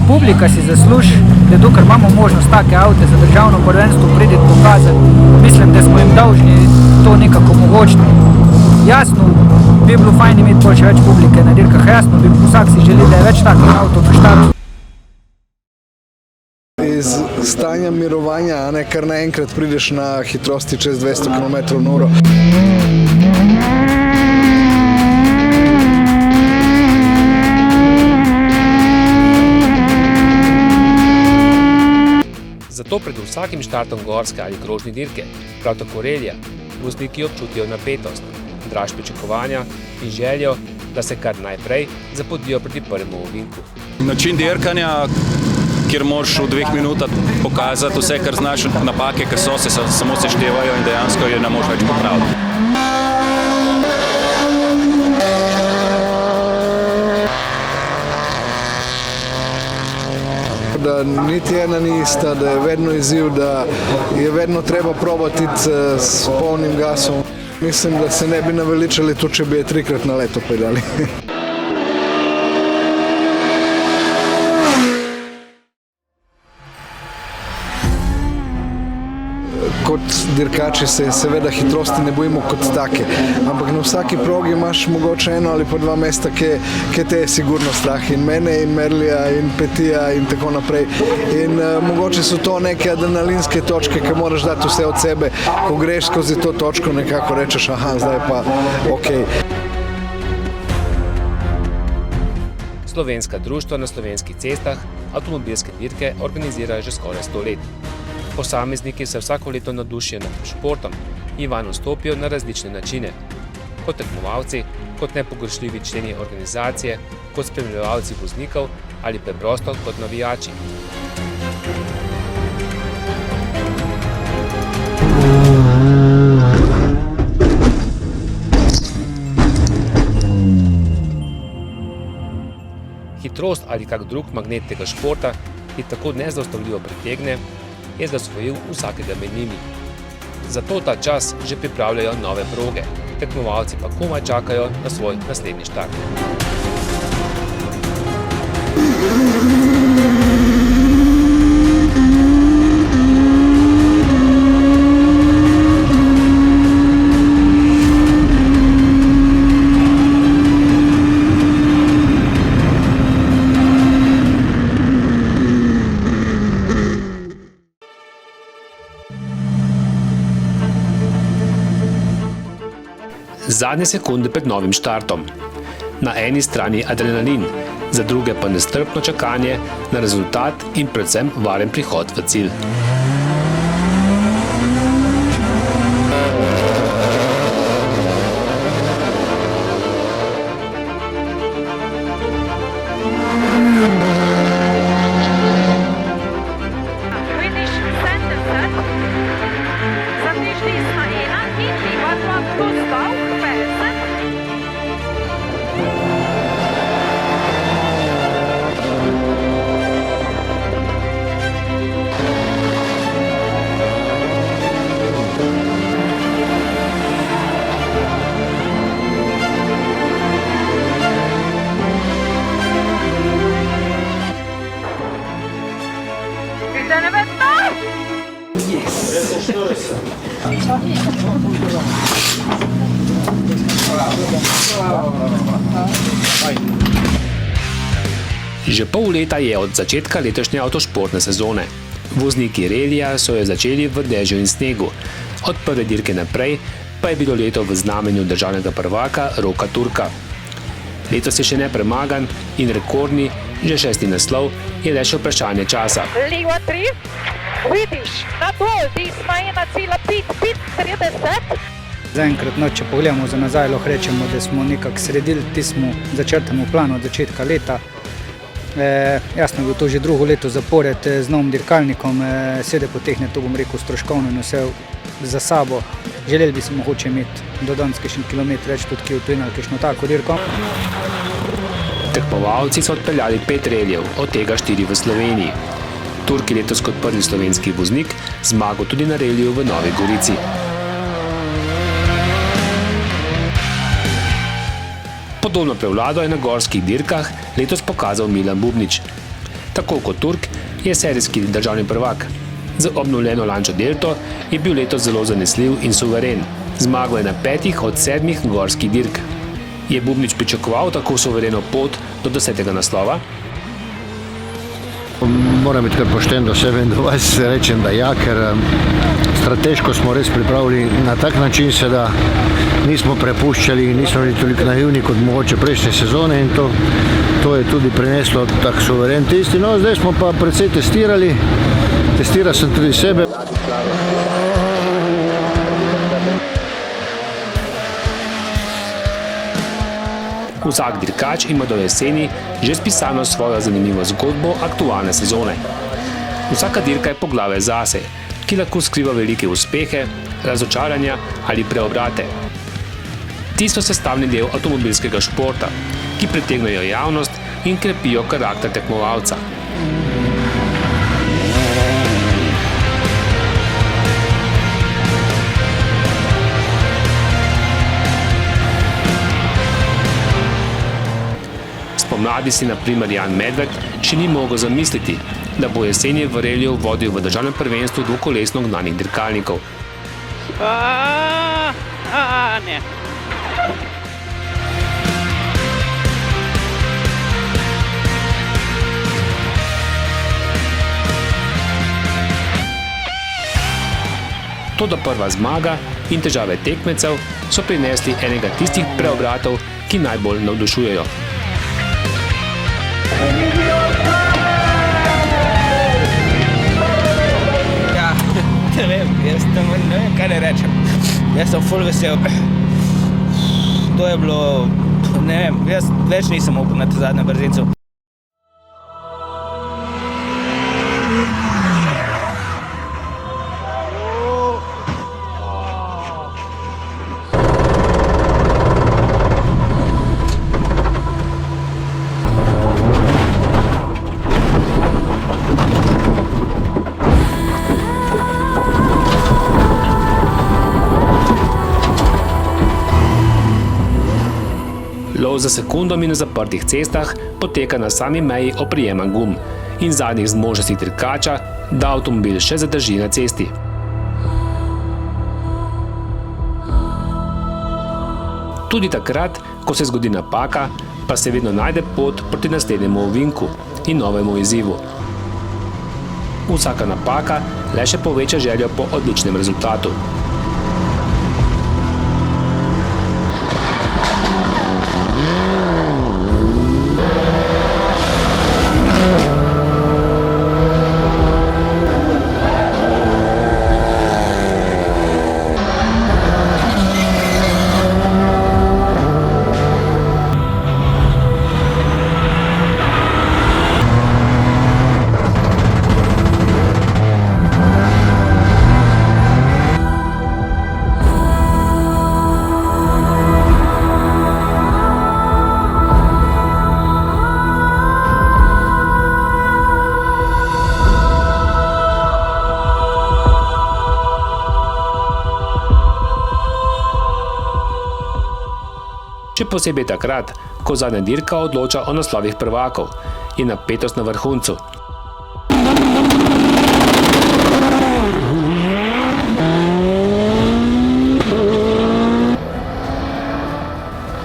B: Publika si zasluži, da dokler imamo možnost take avte za državno prvenstvo priti pokazati, mislim, da smo jim dolžni to nekako omogočiti. Jasno, bi bilo fajn imeti še več publike na dirkah, jasno bi vsak si želi, da je več takih avtov na štartu.
L: Iz stanja mirovanja, kar naenkrat prideš na hitrosti čez 200 km/h.
A: Zato pred vsakim štartom gorske ali krožne dirke, prav tako relija, vozniki občutijo napetost, draž pričakovanja in željo, da se kar najprej zapodijo proti prvemu ovinku.
K: Način dirkanja, kjer moraš v 2 minutah pokazati vse, kar znaš, napake, ki so se samo seštevajo in dejansko je ne moreš več popraviti.
L: Da niti ena ni ista, da je vedno izziv, da je vedno treba probati s polnim gasom. Mislim, da se ne bi naveličali to, če bi je 3-krat na leto pedali. Kot dirkači se seveda hitrosti ne bojimo kot take, ampak na vsaki progi imaš mogoče 1 ali pa 2 mesta, ki te je sigurno strah, in mene, in Merlija, in Petija in tako naprej. In mogoče so to neke adrenalinske točke, ki moraš dati vse od sebe, ko greš skozi to točko, nekako rečeš, aha, zdaj pa okej.
A: Slovenska društva na slovenskih cestah avtomobilske dirke organizirajo že skoraj 100 let. Posamezniki se vsako leto navdušijo nad športom in vanj vstopijo na različne načine. Kot tekmovalci, kot nepogrešljivi členi organizacije, kot spremljevalci voznikov ali preprosto kot navijači. Hitrost ali kak drug magnet tega športa, ki tako nezaustavljivo pritegne, je zasvojil vsakega med njimi. Zato ta čas že pripravljajo nove proge, tekmovalci pa komaj čakajo na svoj naslednji štart. Zadnje sekunde pred novim štartom. Na eni strani adrenalin, za druge pa nestrpno čakanje na rezultat in predvsem varen prihod v cilj. Že pol leta je od začetka letošnje avtošportne sezone. Vozniki relija so jo začeli v dežju in snegu. Od prve dirke naprej pa je bilo leto v znamenju državnega prvaka Roka Turka. Letos je še nepremagan in rekordni, že 6. naslov, je le še vprašanje časa.
X: Liga 3, vidiš, na dol, disma 1,530.
B: Zaenkrat, če pogledamo za nazaj, lahko rečemo, da smo nekako sredili tismo začrtemu planu od začetka leta. Jasno je bilo to že drugo leto zapored z novim dirkalnikom, sede potegne, to bom rekel, stroškovno in vse za sabo. Želeli bi se mogoče imeti do danes kakšen kilometr več tudi, ki odplinali kakšno tako dirko.
A: Tekmovalci so odpeljali 5 reljev, od tega 4 v Sloveniji. Turk je letos kot prvi slovenski voznik zmagal tudi na reliju v Novi Gorici. Podobno prevlado je na gorskih dirkah letos pokazal Milan Bubnič. Tako kot Turk je serijski državni prvak. Z obnovljeno Lancia Delto je bil letos zelo zanesljiv in suveren. Zmagal je na 5 od 7 gorskih dirk. Je Bubnič pričakoval tako suvereno pot do 10. naslova?
P: Moram biti kar pošten do sebe in do vas rečem, da ja, ker strateško smo res pripravili na tak način, da nismo prepuščali, nismo bili toliko naivni kot mogoče prejšnje sezone in to je tudi prineslo tak suveren tisti. No, zdaj smo pa precej testirali, testiral sem tudi sebe.
A: Vsak dirkač ima do jeseni že spisano svojo zanimivo zgodbo aktualne sezone. Vsaka dirka je poglavje zase, ki lahko skriva velike uspehe, razočaranja ali preobrate. Ti so sestavni del avtomobilskega športa, ki pritegnejo javnost in krepijo karakter tekmovalca. Spomladi si na primer Jan Medved še ni mogel zamisliti, da bo jeseni v reliju vodil v državnem prvenstvu dvokolesno gnanih dirkalnikov.
F: Ne.
A: Toda prva zmaga in težave tekmecev so prinesli enega tistih preobratov, ki najbolj navdušujejo.
Q: Ja, ne vem, ne vem, kaj ne rečem. Jaz sem ful vesel. To je bilo, ne vem, jaz več nisem upal na te zadnje brzincu.
A: Lov za sekundami na zaprtih cestah poteka na sami meji oprijema gum in zadnjih zmožnosti dirkača, da avtomobil še zadrži na cesti. Tudi takrat, ko se zgodi napaka, pa se vedno najde pot proti naslednjemu ovinku in novemu izzivu. Vsaka napaka le še poveča željo po odličnem rezultatu. Še posebej takrat, ko zadnja dirka odloča o naslovih prvakov, je napetost na vrhuncu.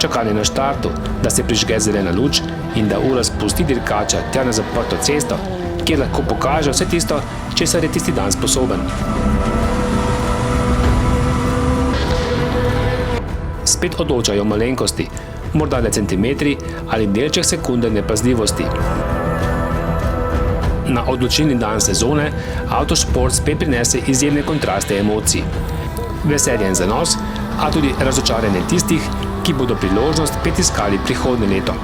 A: Čakanje na štartu, da se prižge zelena luč in da ura spusti dirkača tja na zaprto cesto, kjer lahko pokaže vse tisto, česar je tisti dan sposoben. Spet odločajo malenkosti, morda le centimetri ali delček sekunde nepazljivosti. Na odločilni dan sezone avtošport spet prinese izjemne kontraste emocij. Veselje in zanos, a tudi razočaranje tistih, ki bodo priložnost spet iskali prihodnje leto.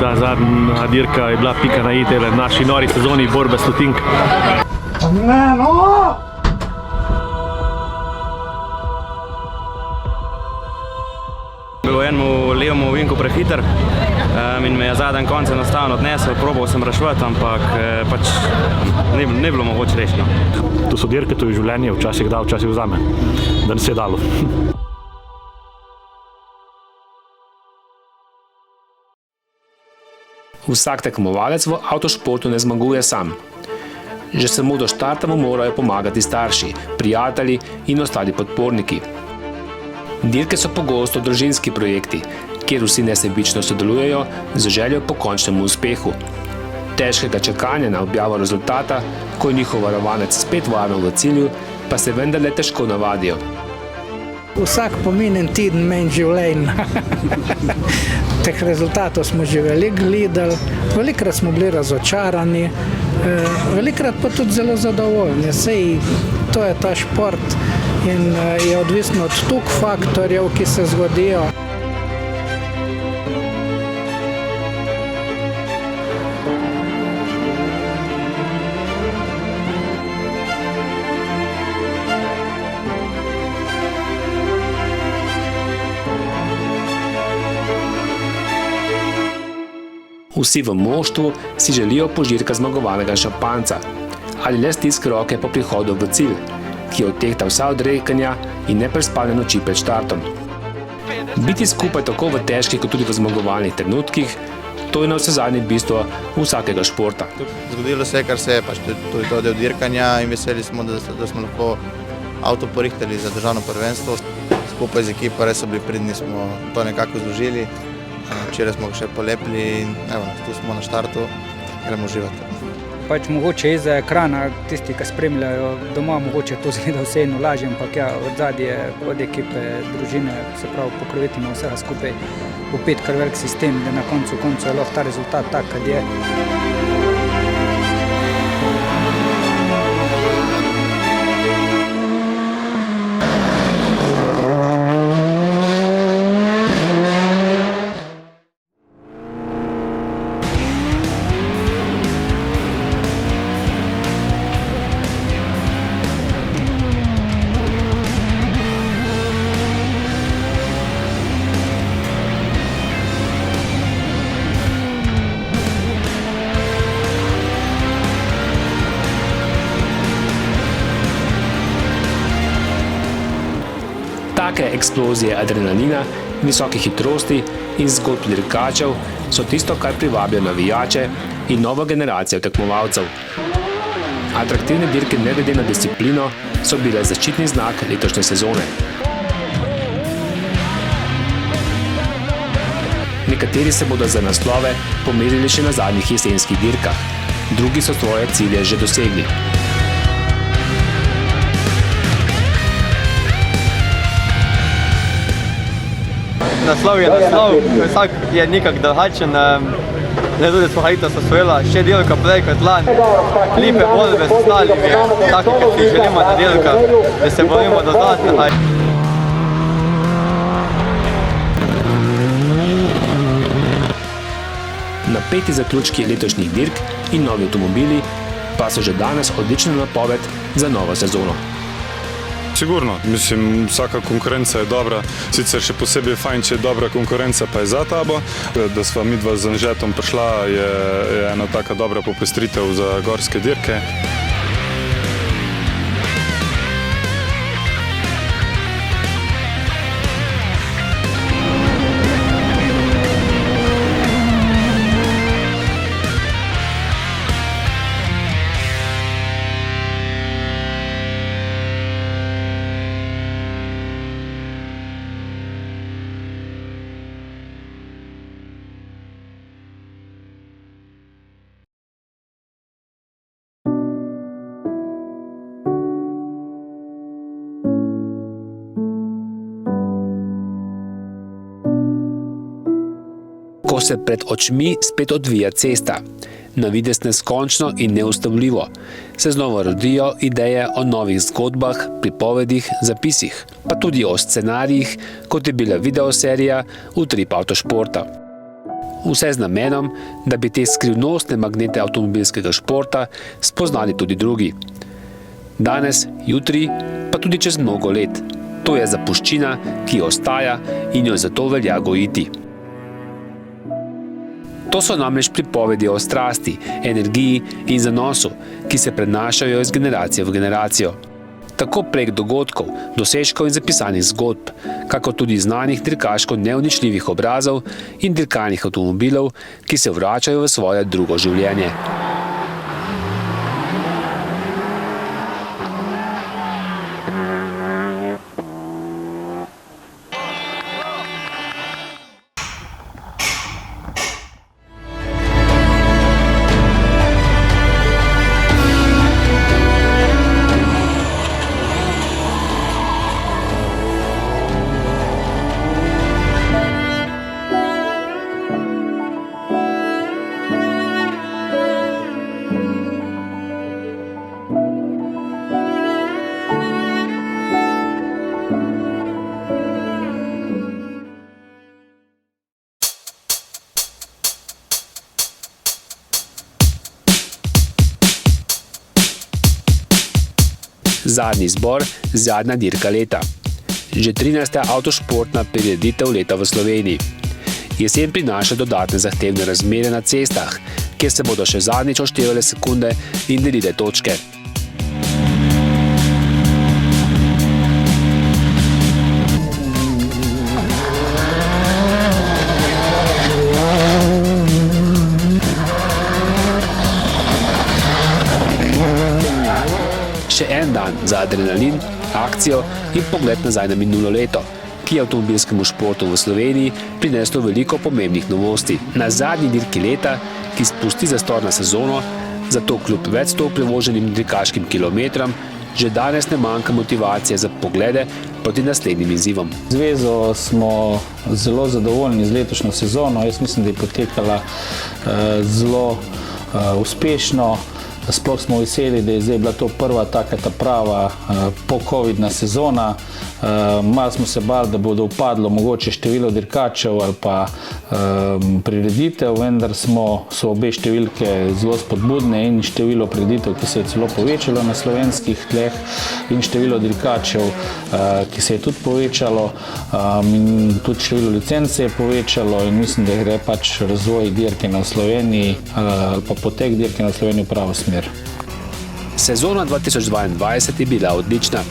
S: Ta zadnja dirka je bila pika na i tele naši nori sezoni borbe stotink.
C: Bil v enemu levemu ovinku prehiter in me je zadnji konec enostavno odnesel, probal sem reševati, ampak pač ni bilo mogoče rešiti.
S: To so dirke, to je življenje, včasih da, včasih vzame, da ne se je dalo.
A: Vsak tekmovalec v avtošportu ne zmaguje sam. Že samo do štarta mu morajo pomagati starši, prijatelji in ostali podporniki. Dirke so pogosto družinski projekti, kjer vsi nesebično sodelujejo z željo po končnemu uspehu. Težkega čakanja na objavo rezultata, ko je njihov varovanec spet varno v cilju, pa se vendarle težko navadijo.
R: Vsak pominjen teden menj življenj. Teh rezultatov smo že veliko gledali, velikrat smo bili razočarani, velikrat pa tudi zelo zadovoljni. Sej to je ta šport in je odvisno od toliko faktorjev, ki se zgodijo.
A: Vsi v moštvu si želijo požirka zmagovalnega šampanjca ali le stisk roke po prihodu v cilj, ki odtehta vsa odrekanja in neprespane noči pred štartom. Biti skupaj tako v težkih kot tudi v zmagovalnih trenutkih, to je na vsezadnje bistvo vsakega športa.
I: Zgodilo se je, kar se je, pač to je to del dirkanja in veseli smo, da smo lahko avto porihtali za državno prvenstvo. Skupaj z ekipo res so bili pridni, smo to nekako zložili. Včeraj smo ga še polepili in evo, tu smo na štartu, gremo uživati.
B: Pač mogoče izza ekrana, tisti, ki spremljajo doma, mogoče to zgleda vseeno lažje, ampak ja, od zadnje, od ekipe, družine, se pravi pokroviteljev vsega skupaj upet kar velik sistem, da na koncu je lahko ta rezultat tak, kad je.
A: Take eksplozije adrenalina, visoke hitrosti in zgodb dirkačev so tisto, kar privabijo navijače in novo generacijo tekmovalcev. Atraktivne dirke ne glede na disciplino so bile zaščitni znak letošnje sezone. Nekateri se bodo za naslove pomerili še na zadnjih jesenskih dirkah, drugi so svoje cilje že dosegli.
T: Naslov je naslov, vsak je nekak drugačen. Tudi smo letos osvojila še dirka prej kot lani. Lepe borbe s ostalimi, taki, kot si želimo na dirkah, da se borimo do zlata.
A: Napeti zaključki letošnjih dirk in novi avtomobili pa so že danes odlična napoved za novo sezono.
U: Sigurno, mislim, vsaka konkurenca je dobra, sicer še posebej fajn, če je dobra konkurenca, pa je za tabo. Da sva midva z Anžetom prišla, je ena taka dobra popestritev za gorske dirke.
A: Ko se pred očmi spet odvija cesta, na videz neskončno in neustavljivo, se znova rodijo ideje o novih zgodbah, pripovedih, zapisih, pa tudi o scenarijih, kot je bila videoserija Utrip avtošporta. Vse z namenom, da bi te skrivnostne magnete avtomobilskega športa spoznali tudi drugi. Danes, jutri, pa tudi čez mnogo let. To je zapuščina, ki ostaja in jo zato velja gojiti. To so namreč pripovedi o strasti, energiji in zanosu, ki se prenašajo iz generacije v generacijo. Tako prek dogodkov, dosežkov in zapisanih zgodb, kakor tudi znanih dirkaško neuničljivih obrazov in dirkalnih avtomobilov, ki se vračajo v svoje drugo življenje. Zadnji zbor, zadnja dirka leta. Že 13. avtošportna prireditev leta v Sloveniji. Jesen prinaša dodatne zahtevne razmere na cestah, kjer se bodo še zadnjič odštevale sekunde in delile točke. Še en dan za adrenalin, akcijo in pogled nazaj na minulo leto, ki je avtomobilskemu športu v Sloveniji prineslo veliko pomembnih novosti. Na zadnji dirki leta, ki spusti zastor na sezono, zato kljub več sto prevoženim dirkaškim kilometrom, že danes ne manjka motivacije za poglede proti naslednjim izzivom.
M: Zvezo smo zelo zadovoljni z letošnjo sezono. Jaz mislim, da je potekala zelo uspešno. Sploh smo veseli, da je zdaj bila to prva taka prava po-covidna sezona. Malo smo se bali, da bodo upadlo mogoče število dirkačev ali pa prireditev, vendar so obe številke zelo spodbudne in število prireditev, ki se je celo povečalo na slovenskih tleh, in število dirkačev, ki se je tudi povečalo, in tudi število licenc se je povečalo, in mislim, da gre pač razvoj dirke na Sloveniji ali pa potek dirke na Sloveniji v pravo smer.
A: Sezona 2022 je bila odlična.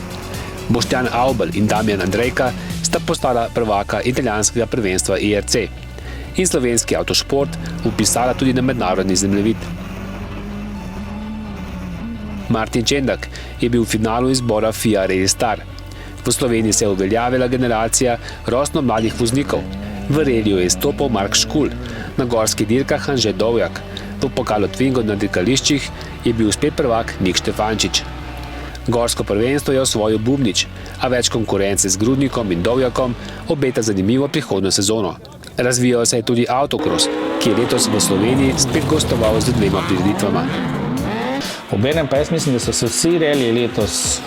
A: Boštjan Avbelj in Damjan Andrejka sta postala prvaka italijanskega prvenstva IRC in slovenski avtošport vpisala tudi na mednarodni zemljevid. Martin Čendak je bil v finalu izbora FIA Rally Star. V Sloveniji se je uveljavila generacija rosno mladih voznikov. V reliju je izstopal Mark Škul, na gorskih dirkah Anže Dovjak. V pokalu Twingo na dirkališčih je bil spet prvak Nik Štefančič. Gorsko prvenstvo je osvojil Bubnič, a več konkurence z Grudnikom in Dovjakom obeta zanimivo prihodnjo sezono. Razvijal se je tudi autokros, ki je letos v Sloveniji spet gostoval z 2 prireditvama.
M: Obenem pa jaz mislim, da so se vsi reliji letos,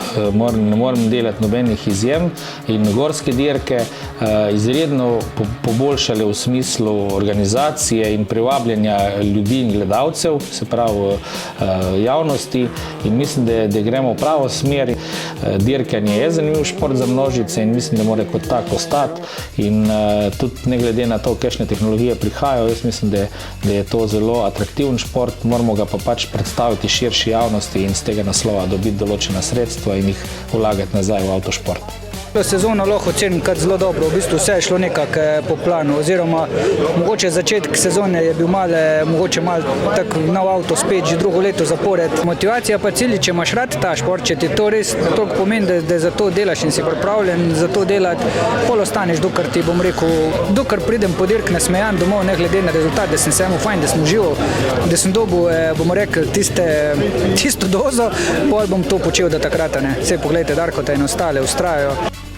M: ne morem delati nobenih izjem, in gorske dirke izredno poboljšale v smislu organizacije in privabljanja ljudi in gledalcev, se pravi javnosti, in mislim, da gremo v pravo smer. Dirkanje je zanimiv šport za množice in mislim, da mora kot tak ostati, in tudi ne glede na to, kakšne tehnologije prihajajo, jaz mislim, da je to zelo atraktiven šport, moramo ga pa pač predstaviti širši javnosti in z tega naslova dobiti določena sredstva in jih vlagati nazaj v avtošport.
B: Sezono lahko ocenim kot zelo dobro, v bistvu vse je šlo nekako po planu, oziroma mogoče začetek sezone je bil mogoče malo tak nov avto spet že drugo leto zapored. Motivacija pa cilj, če imaš rad ta šport, če ti to res toliko pomeni, da za to delaš in si pripravljen za to delati, pol ostaneš, dokler ti bom rekel, dokler pridem po dirk nasmejan domov, ne glede na rezultat, da sem se fajn, da sem užival, da sem dobil, bomo rekli, tisto dozo, pol bom to počel do takrat, ne. Saj pogledajte, Darkota in ostale ustrajajo.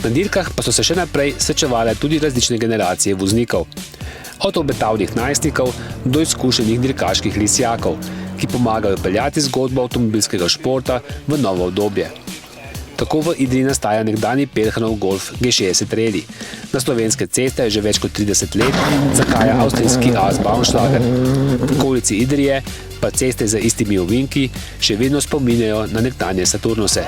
A: Na dirkah pa so se še naprej srečevale tudi različne generacije voznikov. Od obetavnih najstnikov do izkušenih dirkaških lisjakov, ki pomagajo peljati zgodbo avtomobilskega športa v novo obdobje. Tako v Idriji nastaja nekdanji Pelhanov Golf G60 Rally. Na slovenske ceste že več kot 30 let zakaja avstrijski as Baumschlager. V okolici Idrije pa ceste z istimi ovinki še vedno spominjajo na nekdanje Saturnuse.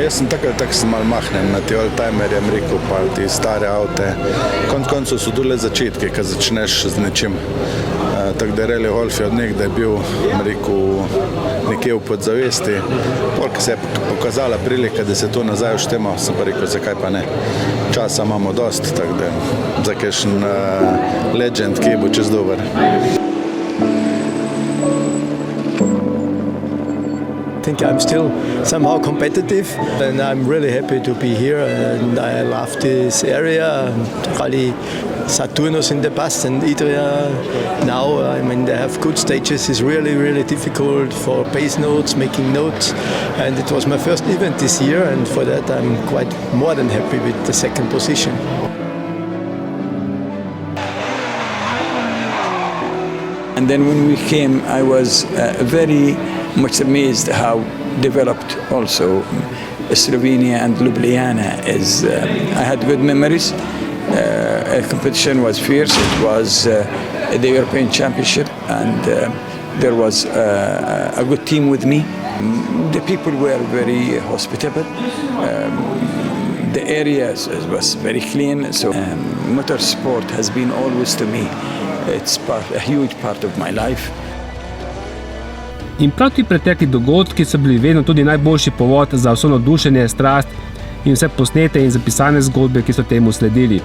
H: Jaz sem tako malo mahnem na te oldtimerje, rekel, pa te stare avte. Konec koncev so tu le začetki, ko začneš z nečim. Tako da Rally Golf je od nekdaj bil, rekel, nekje v podzavesti. Ko se je pokazala prilika, da se to nazaj uštema, sem pa rekel, zakaj pa ne. Časa imamo dost, tako da za kakšen legend, ki bo čez dober.
E: I think I'm still somehow competitive and I'm really happy to be here and I love this area. Rally Saturnus in the past and Idria now, I mean, they have good stages. It's really, really difficult for pace notes, making notes, and it was my first event this year, and for that I'm quite more than happy with the second position.
N: And then when we came, I was very much amazed how developed also Slovenia and Ljubljana is. I had good memories. The competition was fierce. It was the European Championship, and there was a good team with me. The people were very hospitable. The area was very clean. So motorsport has been always to me. It's a huge part of my life.
A: In prav ti pretekli dogodki so bili vedno tudi najboljši povod za vso navdušenje, strast in vse posnete in zapisane zgodbe, ki so temu sledili.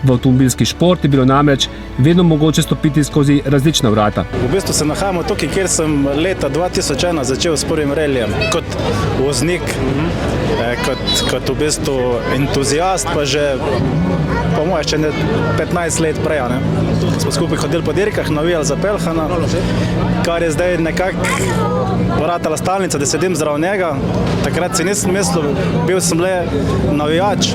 A: V avtomobilski šport je bilo namreč vedno mogoče stopiti skozi različna vrata.
V: V bistvu se nahajamo tukaj, kjer sem leta 2001 začel s prvim rallyjem kot voznik, kot v bistvu entuziast, pa že po moje še 15 let prej. Smo skupaj hodili po dirkah, navijali za Pelhana, kar je zdaj nekako vratala stalnica, da sedim zraven njega. Takrat si nisem mislil, bil sem le navijač.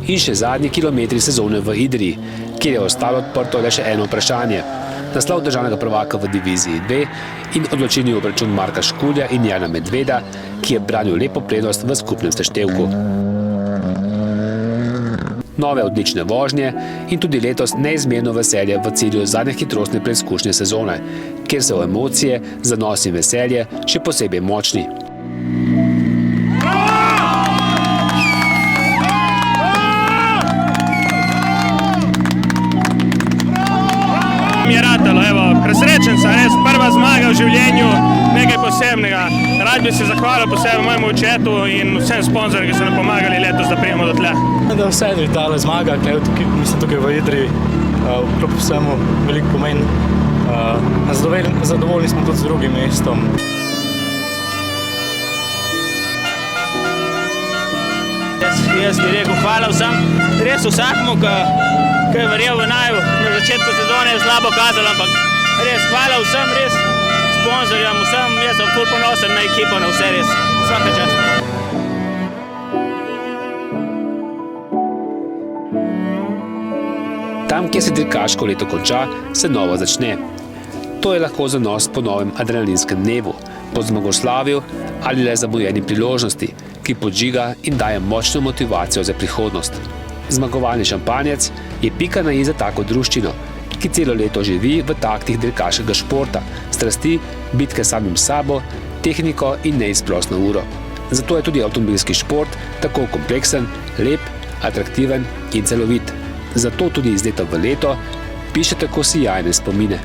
V: In še zadnji kilometri sezone v Idriji, kjer je ostalo odprto le še eno vprašanje. Naslov državnega prvaka v diviziji 2 in odločilni obračun Marka Škulja in Jana Medveda, ki je branil lepo prednost v skupnem seštevku. Nove odlične vožnje in tudi letos neizmerno veselje v cilju zadnje hitrostne preizkušnje sezone, kjer so emocije, zanos in veselje še posebej močni.
F: Mi je ratalo, evo, presrečen sem, res prva zmaga v življenju, nekaj posebnega. Rad bi se zahvalil posebej mojemu očetu in vsem sponzorjem, ki so nam pomagali letos, da prijemo do tle.
W: Da vse je tale zmaga, mislim tukaj v Idriji, kljub vsemu veliko pomeni. Zadovoljni smo tudi z drugim mestom.
Q: Jaz bi rekel hvala vsem, res vsakmu, ki je verjel v naju. Na začetku sezone je slabo kazalo, ampak res hvala vsem, res sponzorjem, vsem. Jaz sem ful ponosen na ekipo, na vse res. Svaka čast.
A: Tam, kjer se dirkaško leto konča, se novo začne. To je lahko zanos po novem adrenalinskem dnevu, po zmagoslavju ali le zamujeni priložnosti, ki podžiga in daje močno motivacijo za prihodnost. Zmagovalni šampanjec je pika na i za tako druščino, ki celo leto živi v taktih dirkaškega športa, strasti, bitke samim sabo, tehniko in neizprosno uro. Zato je tudi avtomobilski šport tako kompleksen, lep, atraktiven in celovit. Zato tudi iz leta v leto piše tako sijajne spomine.